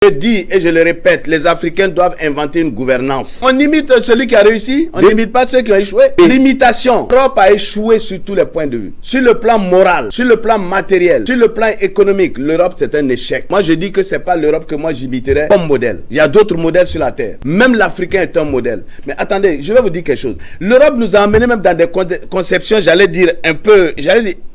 Je dis et je le répète, les Africains doivent inventer une gouvernance. On imite celui qui a réussi, on n'imite pas ceux qui ont échoué. L'imitation. L'Europe a échoué sur tous les points de vue. Sur le plan moral, sur le plan matériel, sur le plan économique, l'Europe c'est un échec. Moi je dis que c'est pas l'Europe que moi j'imiterais comme modèle. Il y a d'autres modèles sur la terre. Même l'Africain est un modèle. Mais attendez, je vais vous dire quelque chose. L'Europe nous a amené même dans des conceptions,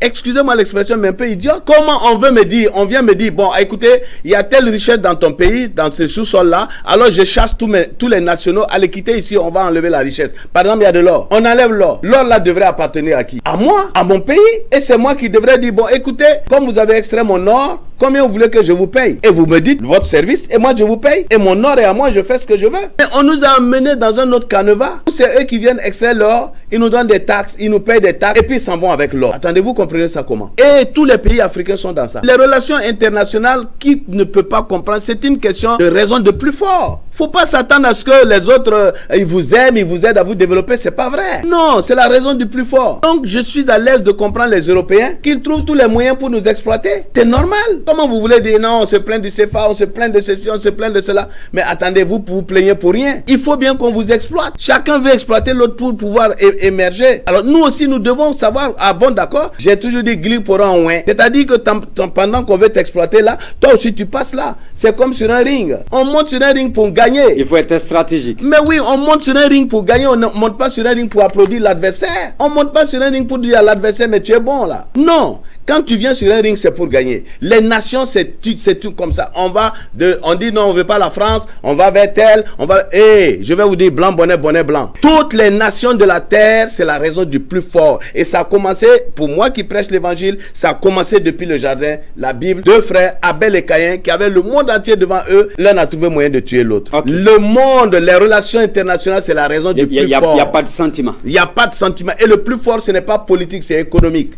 excusez-moi l'expression, mais un peu idiote. Comment on vient me dire, bon, écoutez, il y a telle richesse dans ton pays, dans ce sous-sol-là, alors je chasse tous les nationaux à les quitter ici, on va enlever la richesse. Par exemple, il y a de l'or. On enlève l'or. L'or là devrait appartenir à qui? À moi, à mon pays. Et c'est moi qui devrais dire, bon, écoutez, comme vous avez extrait mon or, combien vous voulez que je vous paye? Et vous me dites votre service et moi je vous paye. Et mon or est à moi, je fais ce que je veux. Mais on nous a amenés dans un autre canevas. C'est eux qui viennent extraire l'or, ils nous donnent des taxes, ils nous payent des taxes et puis ils s'en vont avec l'or. Attendez, vous comprenez ça comment? Et tous les pays africains sont dans ça. Les relations internationales, qui ne peut pas comprendre, c'est une question de raison de plus fort. Faut pas s'attendre à ce que les autres, ils vous aiment, ils vous aident à vous développer, c'est pas vrai. Non, c'est la raison du plus fort. Donc je suis à l'aise de comprendre les Européens qu'ils trouvent tous les moyens pour nous exploiter. C'est normal. Comment vous voulez dire non, on se plaint du CFA, on se plaint de ceci, on se plaint de cela. Mais attendez, vous plaignez pour rien. Il faut bien qu'on vous exploite. Chacun veut exploiter l'autre pour pouvoir émerger. Alors nous aussi, nous devons savoir, ah bon d'accord, j'ai toujours dit glisse pour un ouin. C'est-à-dire que pendant qu'on veut t'exploiter là, toi aussi tu passes là. C'est comme sur un ring. On monte sur un ring pour gagner. Il faut être stratégique. Mais oui, on monte sur un ring pour gagner, on ne monte pas sur un ring pour applaudir l'adversaire. On monte pas sur un ring pour dire à l'adversaire, mais tu es bon là. Non. Quand tu viens sur un ring, c'est pour gagner. Les nations, c'est tout comme ça. On dit non, on veut pas la France, on va vers tel, je vais vous dire blanc, bonnet, bonnet blanc. Toutes les nations de la terre, c'est la raison du plus fort. Et ça a commencé, pour moi qui prêche l'évangile, ça a commencé depuis le jardin, la Bible. Deux frères, Abel et Caïn, qui avaient le monde entier devant eux, l'un a trouvé moyen de tuer l'autre. Okay. Le monde, les relations internationales, c'est la raison du plus fort. Il n'y a pas de sentiment. Il n'y a pas de sentiment. Et le plus fort, ce n'est pas politique, c'est économique.